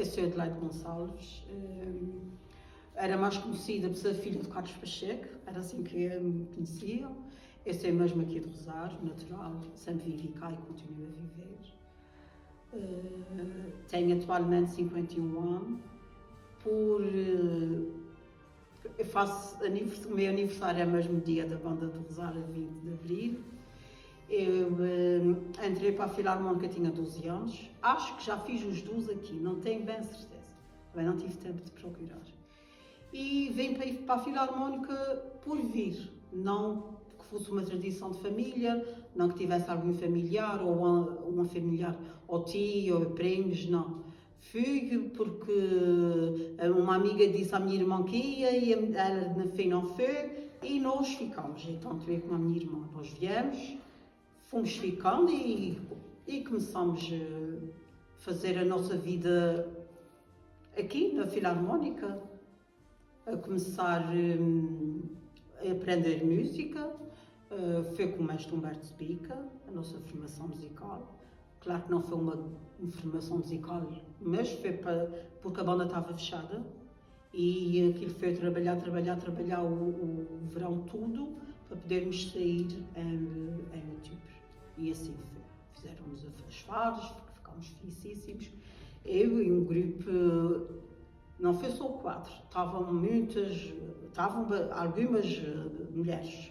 Eu sou Adelaide Gonçalves, era mais conhecida por ser filha de Carlos Pacheco, era assim que me conheciam. Eu sou mesmo aqui de Rosário, natural, sempre vivi cá e continuo a viver. Tenho atualmente 51 anos. Eu faço o meu aniversário é mesmo dia da banda de Rosário, 20 de Abril. Eu entrei para a Filarmónica, tinha 12 anos. Acho que já fiz os 12 aqui, não tenho bem certeza. Também não tive tempo de procurar. E vim para a Filarmónica por vir, não que fosse uma tradição de família, não que tivesse algum familiar, ou uma familiar, ou tio, ou primos, não. Fui porque uma amiga disse à minha irmã que ia, e ela no fim não foi, e nós ficamos. Então, eu com a minha irmã, nós viemos, fomos ficando e começamos a fazer a nossa vida aqui na Filarmónica, a começar a aprender música. Foi com o mestre Humberto Spica, a nossa formação musical. Claro que não foi uma formação musical, mas foi porque a banda estava fechada e aquilo foi trabalhar o verão todo para podermos sair em outubro. E assim foi. Fizemos as fases, ficámos felicíssimos. Eu e um grupo, não foi só 4, estavam algumas mulheres,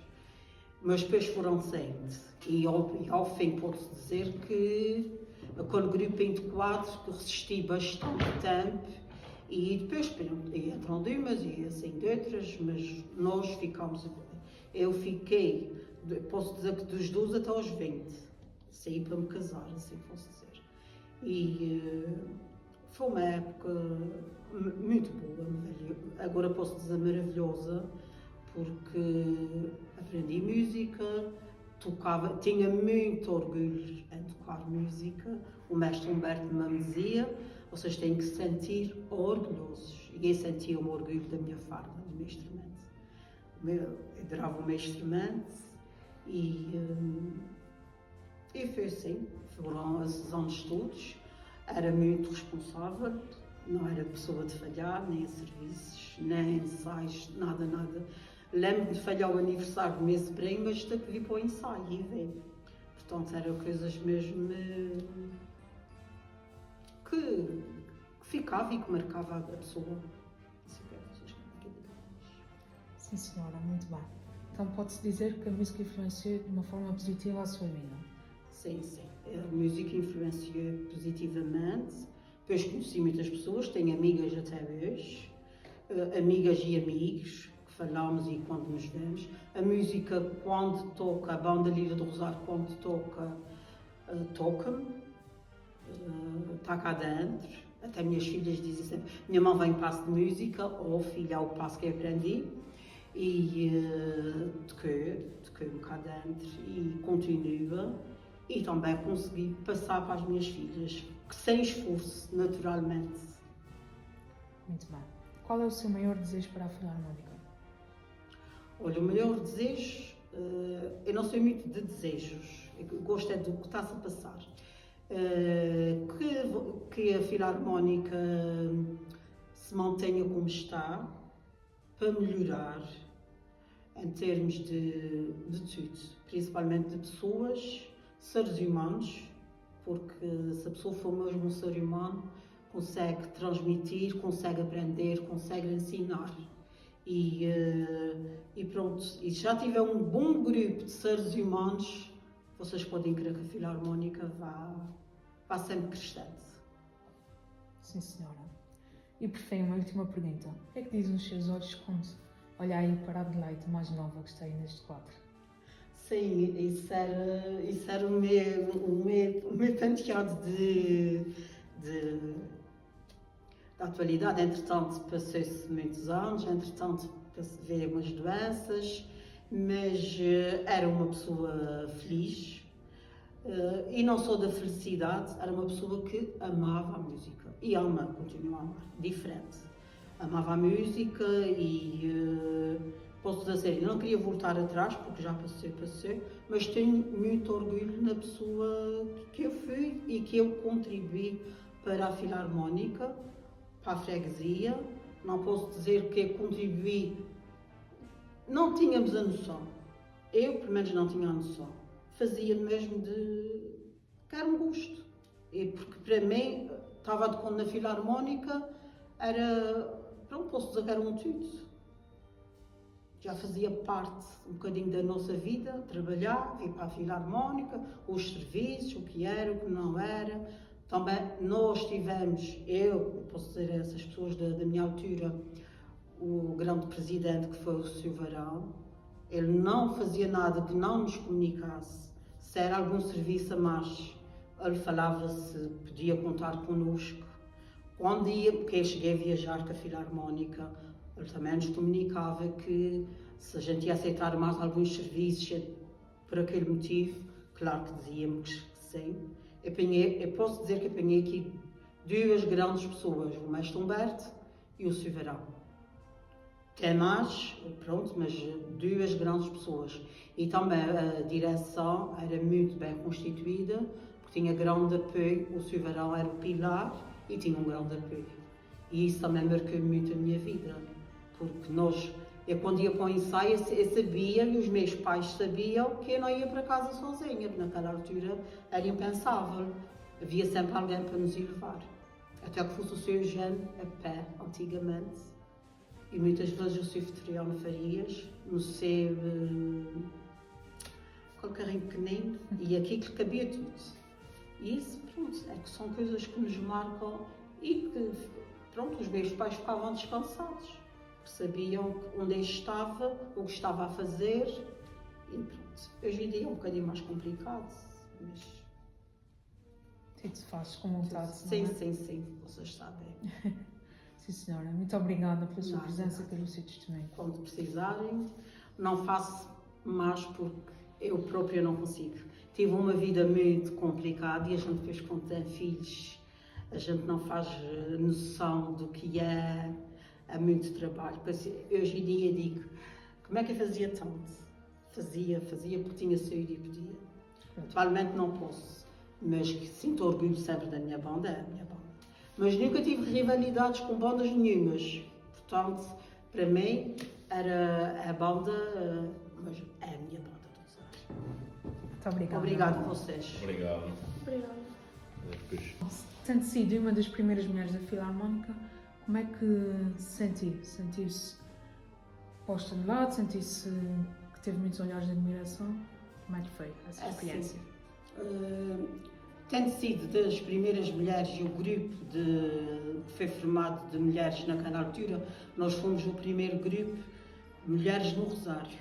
mas depois foram saindo. E ao fim posso dizer que aquele grupinho de 4 que resisti bastante tempo, e depois entram de umas e assim de outras, mas nós ficámos. Eu fiquei, posso dizer que dos 12 até aos 20, saí para me casar, assim posso dizer. E foi uma época muito boa, agora posso dizer maravilhosa, porque aprendi música, tocava, tinha muito orgulho em tocar música. O mestre Humberto me dizia: vocês têm que se sentir orgulhosos. E eu sentia um orgulho da minha farda, do meu instrumento. Eu adorava o meu instrumento e foi assim. Foram esses anos todos. Era muito responsável, não era pessoa de falhar, nem a serviços, nem ensaios, nada. Lembro-me de falhar o aniversário do meu sobrinho, mas tive que vir para o ensaio e veio. Portanto, eram coisas mesmo que ficava e que marcava a pessoa. Sim, senhora, muito bem. Então pode-se dizer que a música influenciou de uma forma positiva a sua vida? Sim. A música influenciou positivamente. Depois conheci muitas pessoas, tenho amigas até hoje, amigas e amigos, que falamos e quando nos vemos. A música, quando toca, a banda Lira do Rosário, quando toca, toca-me, está cá dentro. Até minhas filhas dizem sempre: minha mãe vem em passo de música, ou filha, é o passo que eu aprendi. E toquei-me cá dentro e continua. E também consegui passar para as minhas filhas, que sem esforço, naturalmente. Muito bem. Qual é o seu maior desejo para a Filarmónica? Olha, o maior desejo, eu não sou muito de desejos, eu gosto é do que está-se a passar. Que a Filarmónica se mantenha como está, para melhorar em termos de tudo, principalmente de pessoas, seres humanos, porque se a pessoa for mesmo um ser humano, consegue transmitir, consegue aprender, consegue ensinar. E pronto, e se já tiver um bom grupo de seres humanos, vocês podem crer que a Filarmónica vá sempre crescente. Sim, senhora. E por fim, uma última pergunta. O que é que dizem os seus olhos quando olha aí para a Adelaide mais nova que está aí neste quadro? Sim, isso era o meu penteado da atualidade. Entretanto, passei-se muitos anos, entretanto, veio umas doenças, mas era uma pessoa feliz. E não só da felicidade, era uma pessoa que amava a música. E continua a amar, diferente. Amava a música e posso dizer, não queria voltar atrás, porque já passei, mas tenho muito orgulho na pessoa que eu fui e que eu contribuí para a Filarmónica, para a freguesia, não posso dizer que contribuí, não tínhamos a noção, eu pelo menos não tinha a noção, fazia mesmo de que era um gosto, e porque para mim, estava de conta na Filarmónica, era, pronto, posso dizer que era um tudo. Já fazia parte um bocadinho da nossa vida, trabalhar, ir para a Filarmónica, os serviços, o que era, o que não era. Também nós tivemos, eu posso dizer a essas pessoas da minha altura, o grande presidente que foi o Sr. Varão, ele não fazia nada que não nos comunicasse. Se era algum serviço a mais, ele falava se podia contar connosco. Quando ia, porque eu cheguei a viajar com a Filarmónica, ele também nos comunicava que se a gente ia aceitar mais alguns serviços por aquele motivo, claro que dizíamos que sim. Eu posso dizer que apanhei aqui duas grandes pessoas, o Mestre Humberto e o Sr. Varão. Tem mais, pronto, mas duas grandes pessoas. E também a direção era muito bem constituída, porque tinha grande apoio, o Sr. Varão era o pilar e tinha um grande apoio. E isso também marcou muito a minha vida, porque eu quando ia para o ensaio, eu sabia, e os meus pais sabiam, que eu não ia para casa sozinha, porque naquela altura era impensável. Havia sempre alguém para nos ir levar. Até que fosse o Sr. Eugênio a pé, antigamente. E muitas vezes o Sr. Vitoriano Farias, no seu aquele carrinho pequenino, e aqui que cabia tudo. E isso, pronto, é que são coisas que nos marcam e que, pronto, os meus pais ficavam descansados, porque sabiam onde eu estava, o que estava a fazer, e pronto. Hoje em dia é um bocadinho mais complicado, mas... Tudo se faz com vontade, Sim, não é? sim, vocês sabem. Sim, senhora. Muito obrigada pela sua Nada, presença e nada. pelo seu testemunho. Quando precisarem, não faço mais porque eu própria não consigo. Tive uma vida muito complicada e a gente depois quando tem filhos, a gente não faz noção do que é muito trabalho. Hoje em dia digo, como é que eu fazia tanto? Fazia porque tinha saúde e podia. Atualmente não posso, mas sinto orgulho sempre da minha banda, é a minha banda. Mas nunca tive rivalidades com bandas nenhumas. Portanto, para mim, era a banda, mas é a minha banda do Rosário. Muito obrigada. Obrigada a vocês. Obrigado. Obrigada. Depois. Tendo sido uma das primeiras mulheres da Filarmónica, como é que se sentiu? Sentiu-se posta de lado? Sentiu-se que teve muitos olhares de admiração? Como é que foi essa experiência? Tendo sido das primeiras mulheres e o grupo que foi formado de mulheres naquela altura, nós fomos o primeiro grupo de mulheres no Rosário.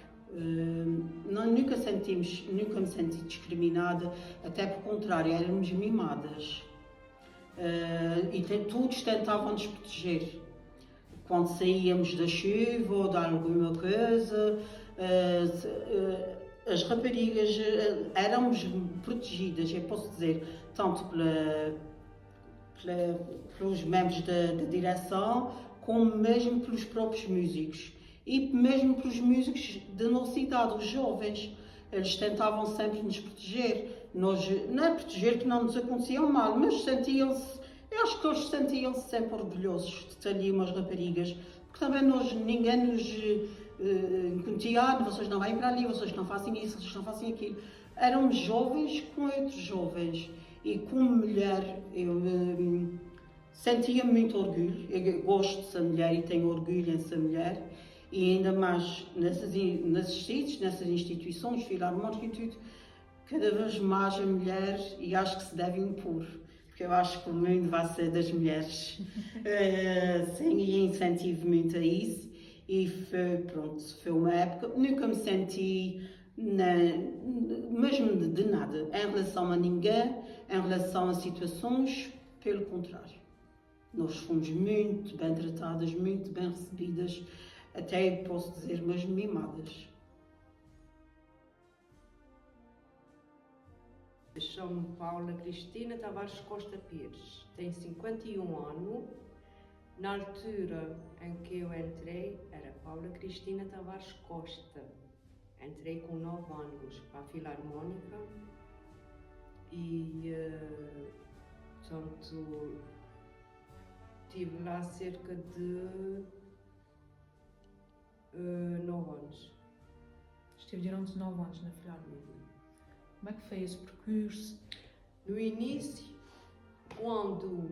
Nunca me senti discriminada, até por contrário, éramos mimadas. E todos tentavam nos proteger. Quando saíamos da chuva ou de alguma coisa, as raparigas éramos protegidas, eu posso dizer, tanto pelos membros da direção, como mesmo pelos próprios músicos. E mesmo pelos músicos da nossa idade, os jovens. Eles tentavam sempre nos proteger. Não é proteger que não nos aconteciam mal, mas sentiam-se, eu acho que eles sentiam-se sempre orgulhosos de ter ali umas raparigas, porque também ninguém nos vocês não vêm para ali, vocês não fazem isso, vocês não fazem aquilo. Éramos jovens com outros jovens e como mulher eu sentia muito orgulho. Eu gosto de ser mulher e tenho orgulho em ser mulher e ainda mais nesses sítios, nessas instituições, filarmónicas e tudo, cada vez mais a mulher, e acho que se deve impor, porque eu acho que o mundo vai ser das mulheres. Sim, e incentivo muito a isso. E foi uma época, nunca me senti, mesmo de nada, em relação a ninguém, em relação a situações, pelo contrário. Nós fomos muito bem tratadas, muito bem recebidas, até posso dizer mesmo mimadas. Chamo-me Paula Cristina Tavares Costa Pires, tenho 51 anos. Na altura em que eu entrei, era Paula Cristina Tavares Costa. Entrei com 9 anos para a Filarmónica e, portanto, Estive lá cerca de 9 anos. Esteve durante 9 anos na Filarmónica. Como é que foi esse percurso? No início, quando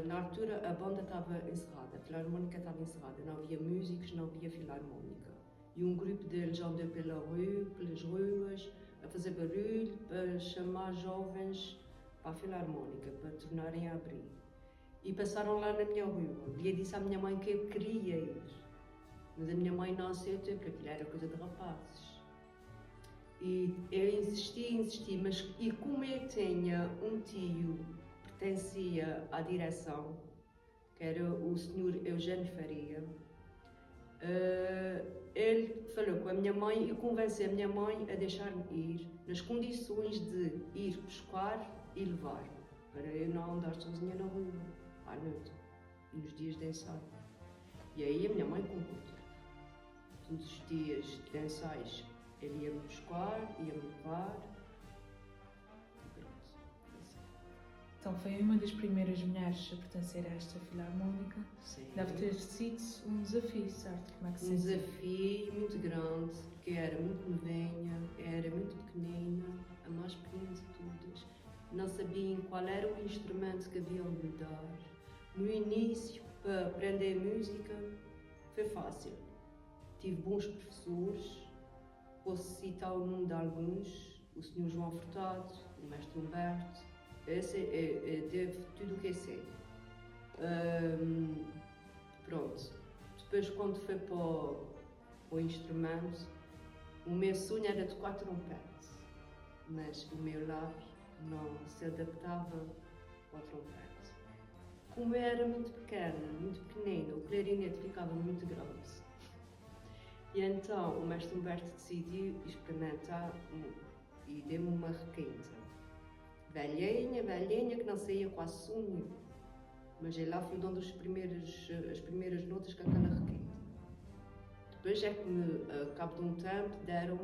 na altura a banda estava encerrada, a Filarmónica estava encerrada, não havia músicos, não havia Filarmónica. E um grupo deles andou pelas ruas, a fazer barulho, para chamar jovens para a Filarmónica, para tornarem a abrir. E passaram lá na minha rua. E eu disse à minha mãe que eu queria ir. Mas a minha mãe não aceitou, porque aquilo era coisa de rapazes. E eu insisti, mas e como eu tinha um tio que pertencia à direção, que era o senhor Eugênio Faria, ele falou com a minha mãe e convenceu a minha mãe a deixar-me ir, nas condições de ir pescar e levar, para eu não andar sozinha na rua, à noite, e nos dias de ensaio. E aí a minha mãe concordou. Todos os dias de ensaios ele ia-me buscar, ia-me levar. E pronto. Então foi uma das primeiras mulheres a pertencer a esta Filarmónica. Sim. Deve ter sido um desafio, certo? Como é que se Um sentiu? desafio muito grande, porque eu era muito novinha, era muito pequenina, a mais pequena de todas. Não sabiam qual era o instrumento que haviam de me dar. No início, para aprender música, foi fácil. Tive bons professores, posso citar o nome de alguns, o Sr. João Furtado, o Mestre Humberto, esse devo tudo o que eu sei. Pronto. Depois, quando foi para o instrumento, o meu sonho era tocar trompete, mas o meu lábio não se adaptava ao trompete. Como eu era muito pequena, muito pequenina, o clarinete ficava muito grande. E então o mestre Humberto decidiu experimentar e deu-me uma requinta. Velhinha, que não saía quase som nenhum. Mas ele lá fui dando as primeiras notas com aquela requinta. Depois é que, a cabo de um tempo, deram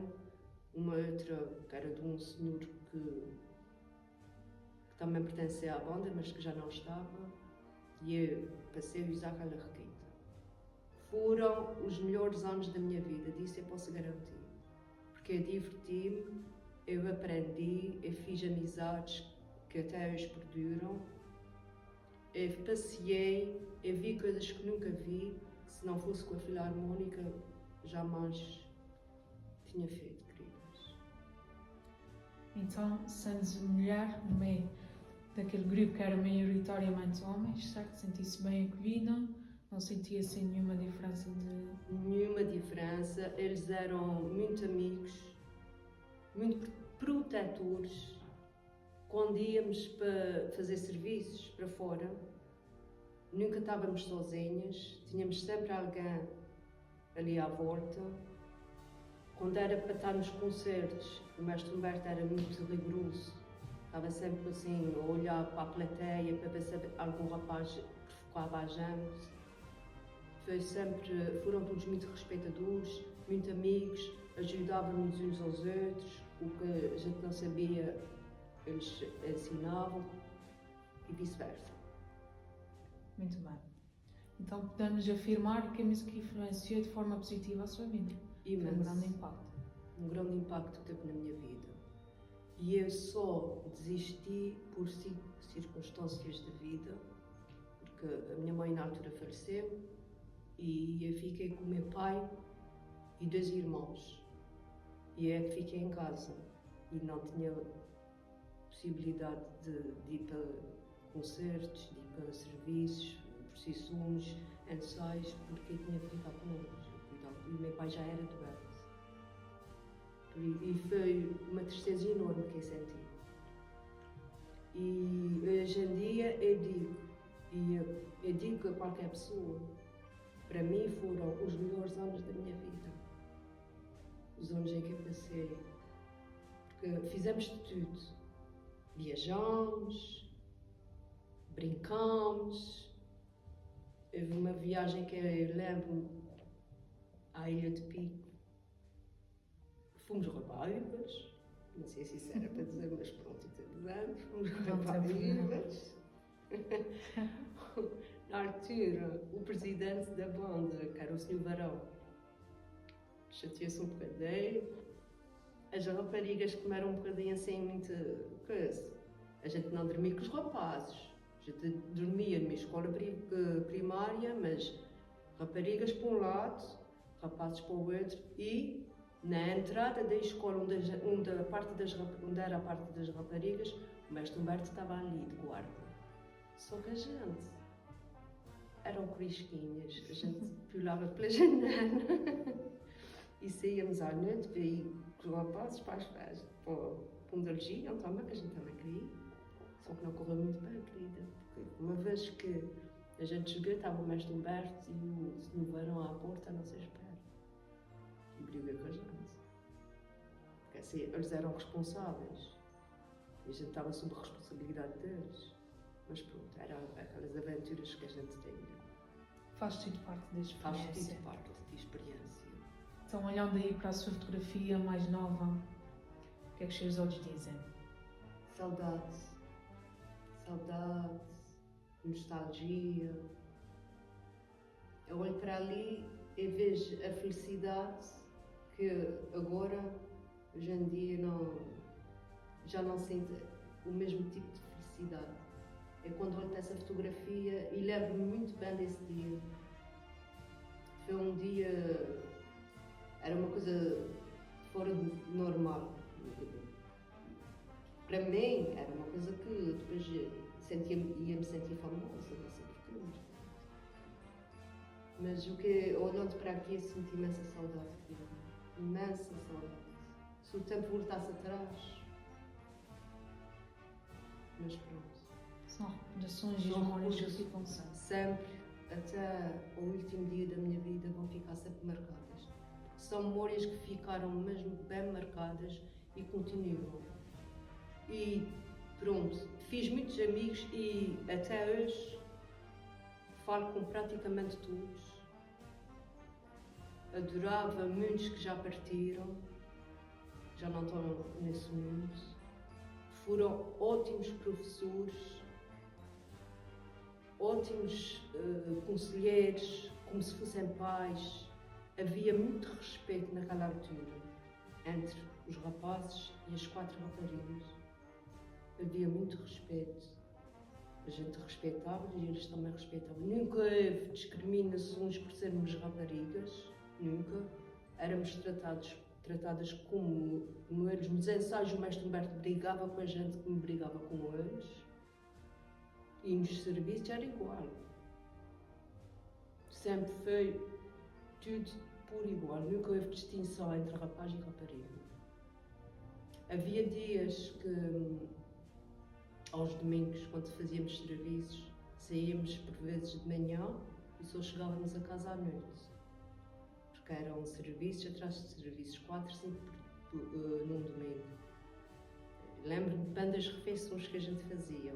uma outra, que era de um senhor que também pertencia à banda, mas que já não estava, e eu passei a usar aquela requinta. Foram os melhores anos da minha vida, disso eu posso garantir. Porque eu diverti-me, eu aprendi, eu fiz amizades que até hoje perduram, eu passeei, eu vi coisas que nunca vi, que se não fosse com a Filarmónica, jamais tinha feito, queridas. Então, sendo mulher no meio daquele grupo que era maioritariamente homens, certo? Sentia-se bem acolhida, não sentia assim nenhuma diferença de... Nenhuma diferença, eles eram muito amigos, muito protetores. Quando íamos para fazer serviços para fora, nunca estávamos sozinhas, tínhamos sempre alguém ali à volta. Quando era para estar nos concertos, o mestre Humberto era muito rigoroso, estava sempre assim a olhar para a plateia para ver se algum rapaz provocava a gente. Foram todos muito respeitadores, muito amigos, ajudavam-nos uns aos outros, o que a gente não sabia, eles ensinavam e vice-versa. Muito bem. Então podemos afirmar que a música influenciou de forma positiva a sua vida. Foi um Imenso. grande impacto. Um grande impacto teve na minha vida. E eu só desisti por circunstâncias de vida, porque a minha mãe na altura faleceu e eu fiquei com o meu pai e 2 irmãos. E é que fiquei em casa e não tinha possibilidade de ir para concertos, de ir para serviços, procissões, ensaios, porque eu tinha que ficar com eles. E o meu pai já era doente. E foi uma tristeza enorme que eu senti. E hoje em dia eu digo a qualquer pessoa, para mim foram os melhores anos da minha vida. Os anos em que eu passei. Porque fizemos de tudo. Viajamos, brincamos. Houve uma viagem que eu lembro à Ilha de Pico. Fomos rapazes, não sei se isso era para dizer, mas pronto, dizemos, fomos rapazes. Na altura, o presidente da banda, que era o Sr. Varão, chateou-se um bocadinho. As raparigas comeram um bocadinho assim, muita coisa. A gente não dormia com os rapazes. A gente dormia numa escola primária, mas raparigas para um lado, rapazes para o outro. E na entrada da escola, onde era a parte das raparigas, o mestre Humberto estava ali de guarda. Só que a gente eram corisquinhas, a gente pulava pela janela e saíamos à noite para ir com os rapazes para as festas, para onde eles iam também, que a gente também queria. Só que não correu muito bem, querida, porque uma vez que a gente chegou, estava o mestre Humberto e o senhor Varão à porta, não se espera. E brigou com a gente. Porque assim, eles eram responsáveis. E a gente estava sob a responsabilidade deles. Mas pronto, eram aquelas aventuras que a gente tem. Faz tudo parte da Faz experiência. tudo parte de experiência. Então, olhando aí para a sua fotografia mais nova, o que é que os seus olhos dizem? Saudades. Saudades. Nostalgia. Eu olho para ali e vejo a felicidade que agora, hoje em dia, já não sinto o mesmo tipo de felicidade. É quando olho para essa fotografia e lembro-me muito bem desse dia. Foi um dia, era uma coisa fora do normal. Para mim, era uma coisa que depois ia-me sentir famosa, não sei porquê. Mas olhando para aqui, eu sinto imensa saudade, filha. Imensa saudade. Se o tempo voltasse atrás. Mas pronto. São recordações e São memórias que recordações. ficam sempre. Sempre, até o último dia da minha vida, vão ficar sempre marcadas. São memórias que ficaram mesmo bem marcadas e continuam. E pronto, fiz muitos amigos e até hoje falo com praticamente todos. Adorava muitos que já partiram, já não estão nesse mundo. Foram ótimos professores, ótimos conselheiros, como se fossem pais. Havia muito respeito naquela altura entre os rapazes e as 4 raparigas. Havia muito respeito. A gente respeitava e eles também respeitavam. Nunca houve discriminações por sermos raparigas, nunca. Éramos tratadas como eles. Nos ensaios o mestre Humberto brigava com a gente como brigava com eles. E nos serviços era igual. Sempre foi tudo por igual. Nunca houve distinção entre rapaz e rapariga. Havia dias que, aos domingos, quando fazíamos serviços, saíamos por vezes de manhã e só chegávamos a casa à noite. Porque eram serviços atrás de serviços, 4, 5 num domingo. Lembro-me bem das refeições que a gente fazia.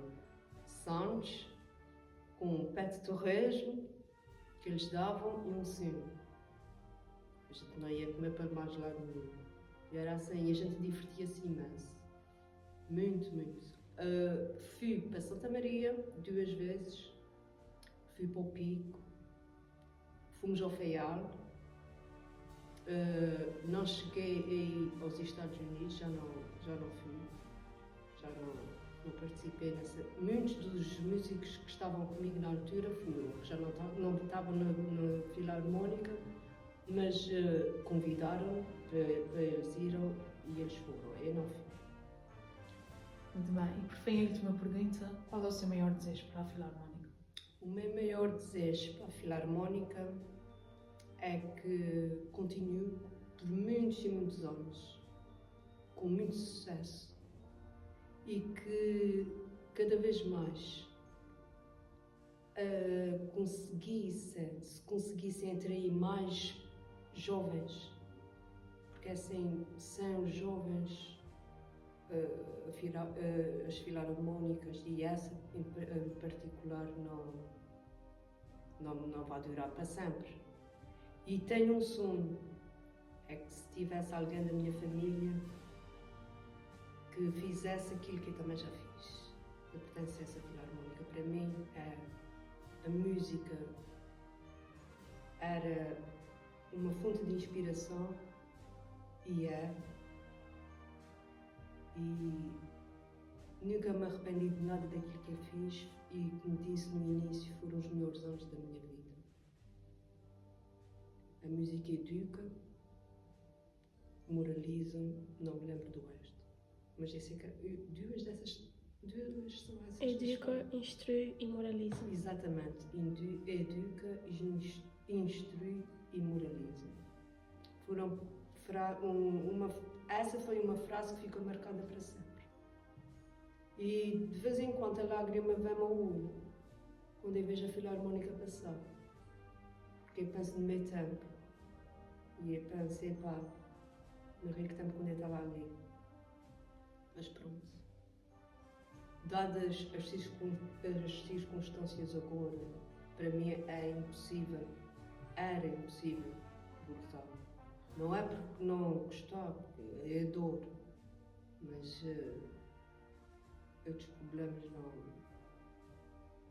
Sandes, com um pé de torresmo que eles davam e um sumo. A gente não ia comer para mais lado nenhum. E era assim, e a gente divertia-se imenso. Muito, muito. Fui para Santa Maria 2 vezes, fui para o Pico, fomos ao Faial. Não cheguei a ir aos Estados Unidos, já não fui, já não participei nessa. Muitos dos músicos que estavam comigo na altura já não estavam na Filarmónica, mas convidaram para eles irem e eles foram. Eu não fui. Muito bem. E por fim, a última pergunta: qual é o seu maior desejo para a Filarmónica? O meu maior desejo para a Filarmónica é que continue por muitos e muitos anos, com muito sucesso, e que cada vez mais se conseguissem atrair mais jovens, porque assim, sem os jovens, as filarmónicas e essa em particular não vai durar para sempre. E tenho um sonho, é que se tivesse alguém da minha família que fizesse aquilo que eu também já fiz, que pertencesse à Filarmónica, para mim é a música era uma fonte de inspiração e é. E nunca me arrependi de nada daquilo que eu fiz e, como disse no início, foram os melhores anos da minha vida. A música educa, moraliza, não me lembro do resto. Mas eu sei que duas são essas Educa, instrui e moraliza. Exatamente. Educa, instrui e moraliza. Foram essa foi uma frase que ficou marcada para sempre. E de vez em quando a lágrima vem ao olho quando eu vejo a Filarmónica passar. Porque eu penso no meu tempo. E eu penso, epá, no rico tempo quando eu estava ali. Mas pronto. Dadas as circunstâncias agora, para mim é impossível, era impossível voltar. Não é porque não gostar, porque eu adoro, mas outros problemas não,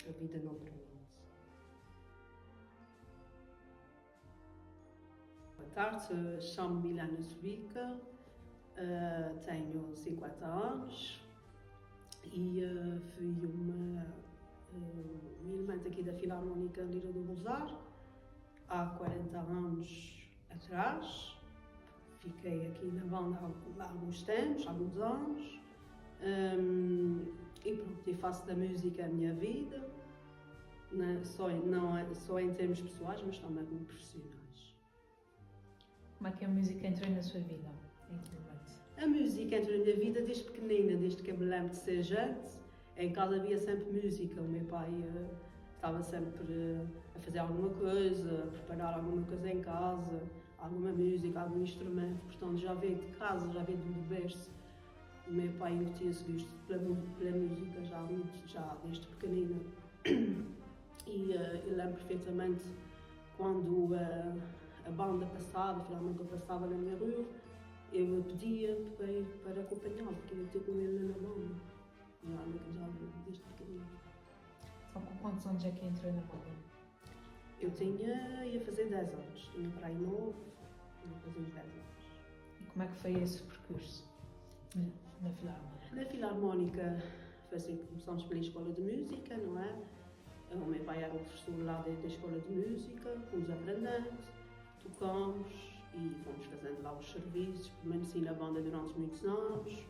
a vida não permite. Boa tarde, chamo-me Milena Zubica, tenho 50 anos e fui uma elemento aqui da Filarmónica Lira do Rosário há 40 anos atrás. Fiquei aqui na banda há alguns tempos, há alguns anos, e pronto, e faço da música a minha vida, só em termos pessoais, mas também como profissionais. Como é que a música entrou na sua vida? Em que momento? A música entrou na minha vida desde pequenina, desde que eu me lembro de ser gente. Em casa havia sempre música, o meu pai estava sempre a fazer alguma coisa, a preparar alguma coisa em casa, alguma música, algum instrumento, portanto já veio de casa, já veio do berço. O meu pai incutia-se gosto pela música já desde pequenina. E eu lembro perfeitamente quando a banda passava, finalmente eu passava na minha rua, eu pedia para ir para acompanhá-lo, porque eu ia ter com ele na banda. Já desde pequenina. Então, com quantos anos é que entrou na banda? Eu ia fazer 10 anos, tinha para aí 9, ia fazer uns 10 anos. E como é que foi esse percurso na Filarmónica? Na Filarmónica, foi assim que começamos pela escola de música, não é? O meu pai era o professor lá da escola de música, fomos aprendendo, tocamos e fomos fazendo lá os serviços, permaneci na banda durante muitos anos.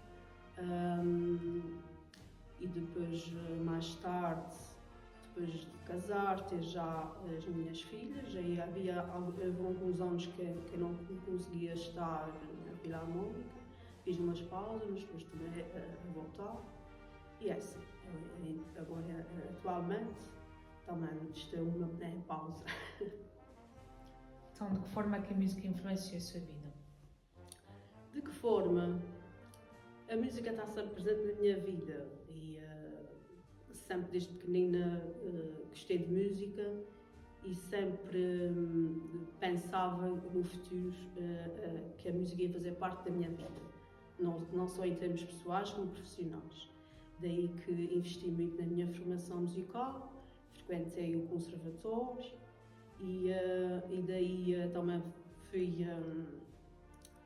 E depois, mais tarde, depois de casar, ter já as minhas filhas, aí houve alguns anos que eu não conseguia estar na Filarmónica, fiz umas pausas, mas depois também a voltar. E é assim, agora atualmente também estou numa pausa. Então, de que forma é que a música influenciou a sua vida? De que forma? A música está sempre presente na minha vida e sempre desde pequenina gostei de música e sempre pensava no futuro que a música ia fazer parte da minha vida, não só em termos pessoais como profissionais. Daí que investi muito na minha formação musical, frequentei o conservatório e daí também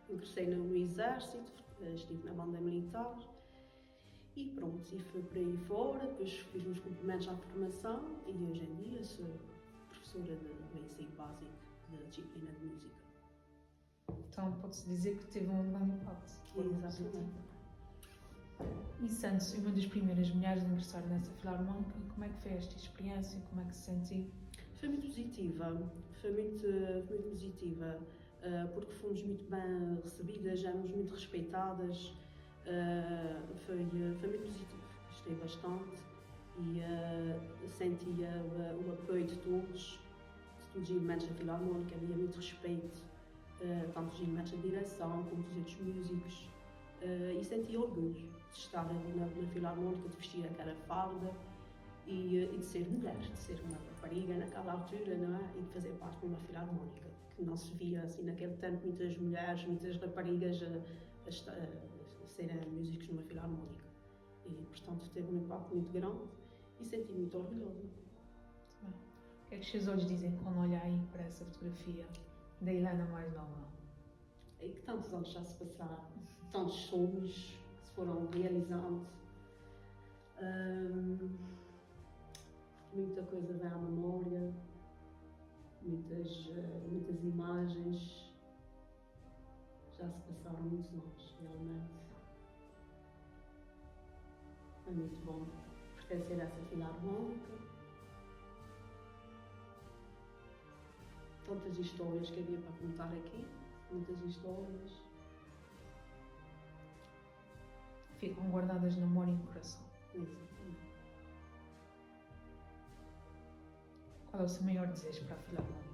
ingressei no exército, estive na banda militar e pronto, e fui por aí fora, depois fiz uns complementos à formação e hoje em dia sou professora do ensino básico da disciplina de música. Então, pode-se dizer que teve um grande impacto. Exatamente. E sendo uma das primeiras mulheres a ingressar nessa Filarmónica, como é que foi esta experiência? Como é que se sentiu? Foi muito positiva, muito positiva, porque fomos muito bem recebidas, éramos muito respeitadas, foi muito positivo, gostei bastante e sentia o apoio de todos os elementos da Filarmónica, havia muito respeito, tanto dos elementos da direção como dos outros músicos, e sentia orgulho de estar ali na Filarmónica, de vestir aquela farda e de ser mulher, de ser uma rapariga naquela altura, não é? E de fazer parte de uma Filarmónica, que não se via assim naquele tempo muitas mulheres, muitas raparigas a serem músicos numa Filarmónica. E portanto teve um impacto muito grande e senti-me muito orgulhosa. Muito bem. O que é que os seus olhos dizem quando olham aí para essa fotografia da Helena mais nova? E que tantos anos já se passaram, tantos sonhos que se foram realizando. Muita coisa vem à memória, muitas imagens. Já se passaram muitos anos, realmente. É muito bom pertencer a essa filarmónica. Tantas histórias que havia para contar aqui, muitas histórias. Ficam guardadas na memória e no coração. Exatamente. Qual é o seu maior desejo para a Filarmónica?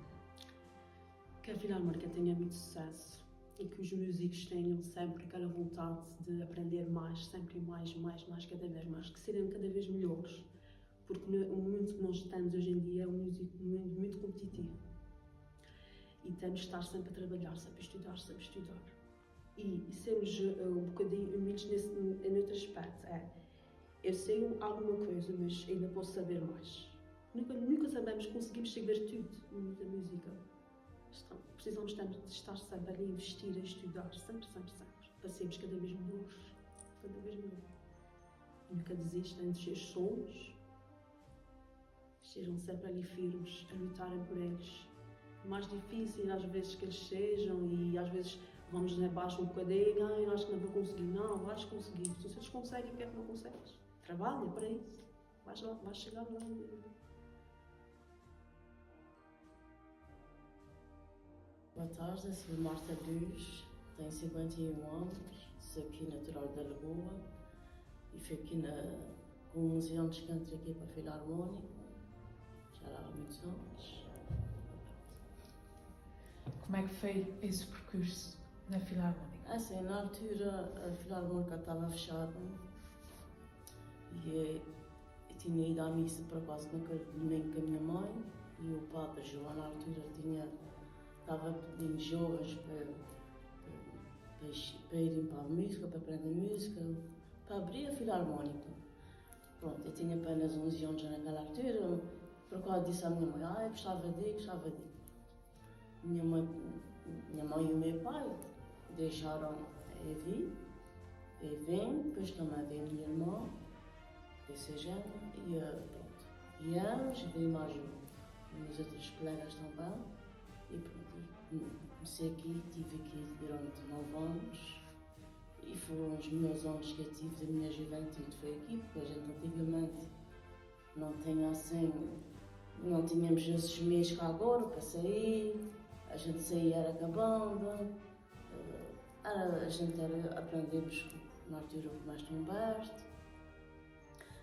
Que a Filarmónica tenha muito sucesso e que os músicos tenham sempre aquela vontade de aprender mais, sempre mais, cada vez mais, que serem cada vez melhores, porque o mundo que nós estamos hoje em dia é um mundo muito competitivo e temos de estar sempre a trabalhar, sempre a estudar, e sermos um bocadinho humildes nesse aspecto. Eu sei alguma coisa, mas ainda posso saber mais. Nunca sabemos, conseguimos saber tudo no mundo da música. Precisamos de estar sempre ali a investir, a estudar, sempre, para sermos cada vez melhores. Nunca desistam dos seus sonhos, estejam sempre ali firmes, a lutarem por eles. Por mais difícil às vezes que eles sejam, e às vezes vamos abaixo um bocadinho, eu acho que não vou conseguir. Não, vais conseguir. Se vocês conseguem, por que é que não consegues? Trabalha para isso. Vais chegar lá. Boa tarde, eu sou Marta Luz, tenho 51 anos, sou aqui natural da Lagoa e fui aqui com 11 anos que entrei aqui para a Filarmónica, já há muitos anos. Como é que foi esse percurso na Filarmónica? Assim, na altura a Filarmónica estava fechada e eu tinha ido à missa por acaso naquele domingo com a minha mãe e o Padre João na altura estava pedindo jovens para irem para a música, para aprender música, para abrir a Filarmónica. Pronto, eu tinha apenas 11 anos naquela altura, por acaso disse à minha mãe, eu gostava de ir. Minha mãe e o meu pai deixaram eu vir, depois também veio a minha irmã, desse género, e pronto. Viemos, veio mais meus outros colegas também, e pronto. Comecei aqui, estive aqui durante 9 anos e foram os melhores anos que eu tive da minha juventude. Foi aqui, porque a gente antigamente não tínhamos esses meios cá agora para sair, a gente saía era com a banda, aprendemos na altura com o Mestre Humberto,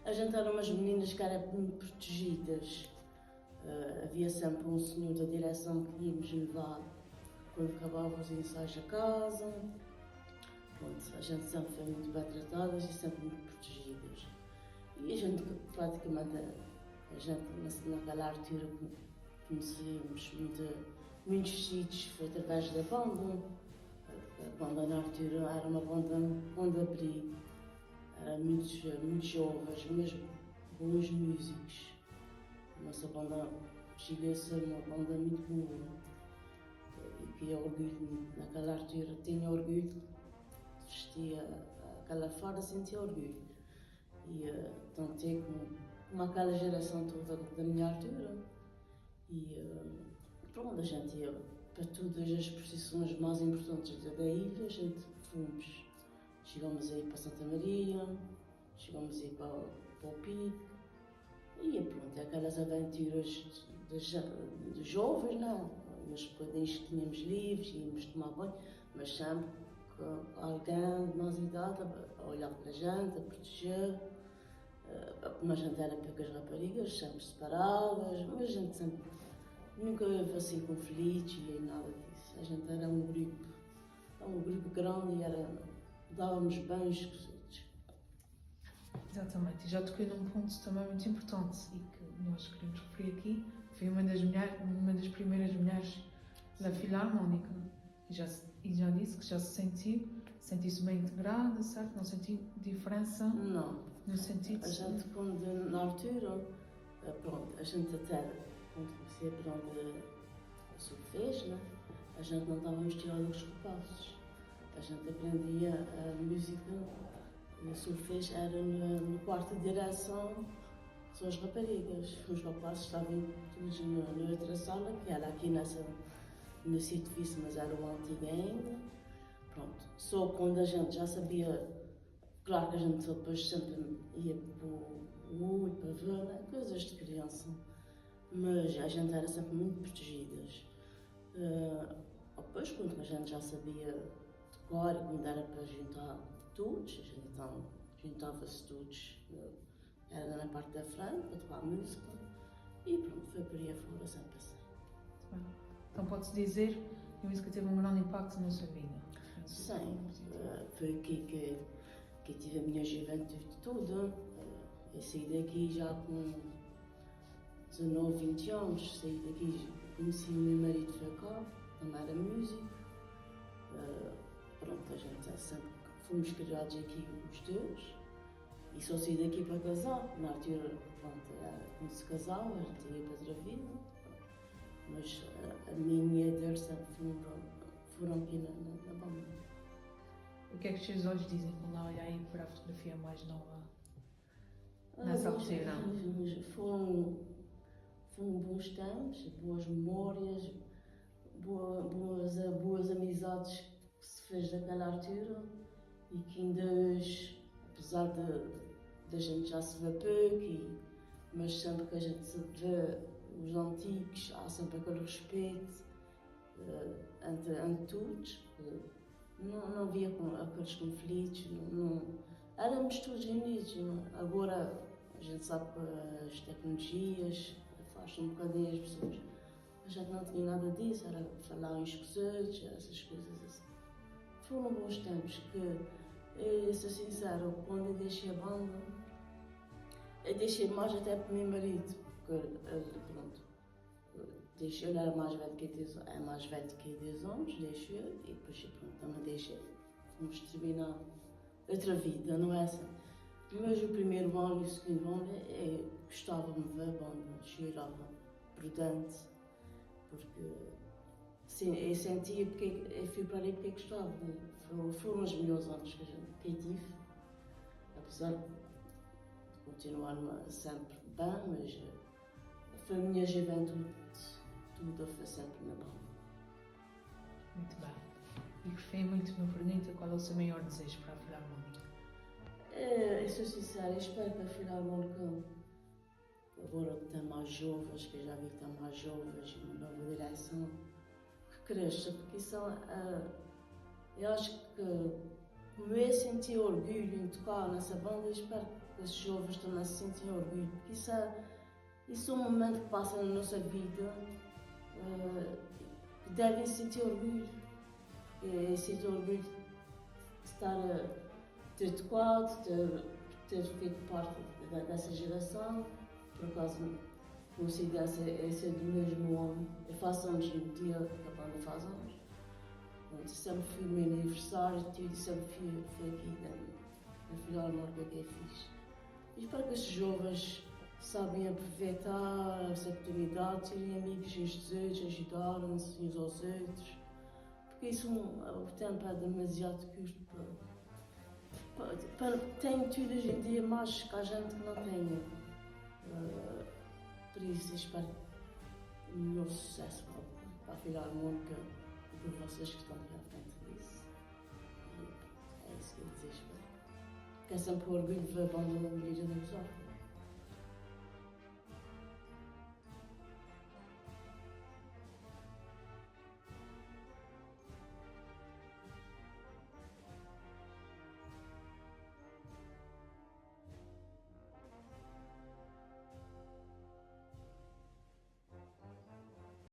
a gente era umas meninas que eram muito protegidas, havia sempre um senhor da direção que ia nos levar quando acabavam os ensaios a casa. Pronto, a gente sempre foi muito bem tratadas e sempre muito protegidas. E a gente praticamente, naquela altura conhecemos muitos sítios, foi através da banda. A banda na altura era uma banda abri, era muitos jovens, mesmo bons músicos. A nossa banda chegou a ser uma banda muito boa. E que orgulho, naquela altura tinha orgulho, vestia aquela farda, sentia orgulho. E tentei com aquela geração toda da minha altura. E pronto, a gente ia para todas as procissões mais importantes da ilha, a gente fomos. Chegamos aí para Santa Maria, chegamos aí para o Pico. E pronto, aquelas aventuras de jovens, não? Nos bocadinhos que tínhamos livres, íamos tomar banho, mas sempre com alguém de mais idade a olhar para a gente, a proteger. Como a gente era poucas raparigas, sempre separadas, mas a gente sempre nunca houve assim conflitos e nada disso. A gente era um grupo grande e dávamos bem uns com os outros. Exatamente, e já toquei num ponto também muito importante e que nós queremos referir aqui. Foi uma das primeiras mulheres da Filarmónica e já disse que já sentiu-se bem integrada, certo? Não sentiu diferença? Não. No sentido A gente, quando na altura, pronto, a gente até quando comecei a aprender solfejo, né? A gente não estava misturado com os rapazes. A gente aprendia a música e o solfejo era no quarto de direção, são as raparigas. Os rapazes estavam todos na outra sala, que era aqui nesse edifício, mas era o antigo ainda. Pronto. Só quando a gente já sabia, claro que a gente depois sempre ia para o olho, para ver, né? Coisas de criança. Mas a gente era sempre muito protegidas. Depois, quando a gente já sabia decorar e quando era para juntar todos, a gente então juntava-se todos, era na parte da frente, para tocar música, e pronto, foi por aí afora, sempre assim. Muito bem. Então pode-se dizer que a música teve um grande impacto na sua vida? Sim, foi aqui que tive a minha juventude toda. Eu saí daqui já com 19, 20 anos, saí daqui, conheci o meu marido, foi cá, também era músico. Pronto, a gente sempre fomos criados aqui os dois. E só saí daqui para casar. Na altura, pronto, quando se casava, a gente ia para outra vida. Mas a minha e a dele sempre foram aqui na banda. O que é que os seus olhos dizem quando olham aí para a fotografia mais nova? Nessa altura? Foram bons tempos, boas memórias, boas amizades que se fez naquela altura e que ainda hoje, apesar de a gente já se ver pouco, mas sempre que a gente se vê os antigos, há sempre aquele respeito entre todos. Não havia aqueles conflitos, éramos todos unidos. Agora a gente sabe que as tecnologias afastam um bocadinho as pessoas. A gente não tinha nada disso, era falar uns com os outros, essas coisas assim. Foram bons tempos que, sou sincera, quando eu deixei a banda, eu deixei mais até para o meu marido, porque pronto, ele era mais velho que 10 anos, deixou e depois pronto, também deixei. Fomos terminar outra vida, não é assim? Mas o primeiro ano e o segundo ano eu gostava de ver a banda, chorava por dentro, porque sim, eu sentia porque eu fui para ali porque gostava. Foram os melhores anos que eu tive, apesar de continuar sempre bem, mas foi a minha juventude toda, foi sempre na banda. Muito bem. E por fim, muito me pergunta qual é o seu maior desejo para a Filarmónica? Eu sou sincera, eu espero que a Filarmónica, agora que tem mais jovens, que eu já vi que tem mais jovens, uma nova direção, que cresça, porque isso eu acho que, como eu senti orgulho em tocar nessa banda, eu espero que os jovens também se sentem orgulho, porque isso é um momento que passa na nossa vida, que devem sentir orgulho. Eu sinto orgulho de ter tocado, ter feito parte dessa geração. Por acaso, coincidência, eu sou do mesmo ano. Eu faço anos no dia que a banda faz anos. Sempre fui no meu aniversário, tudo, sempre fui aqui na Filarmónica que eu fiz. E espero que estes jovens sabem aproveitar essa oportunidade, terem amigos uns dos outros, ajudarem-se uns aos outros. Porque isso, o tempo é demasiado curto tem tudo hoje em dia mais que a gente que não tenha. Por isso, espero o melhor sucesso para a Filarmónica e para vocês que estão à frente disso. E é isso que eu desejo. Porque é sempre um orgulho ver a banda da Mulher da Musar.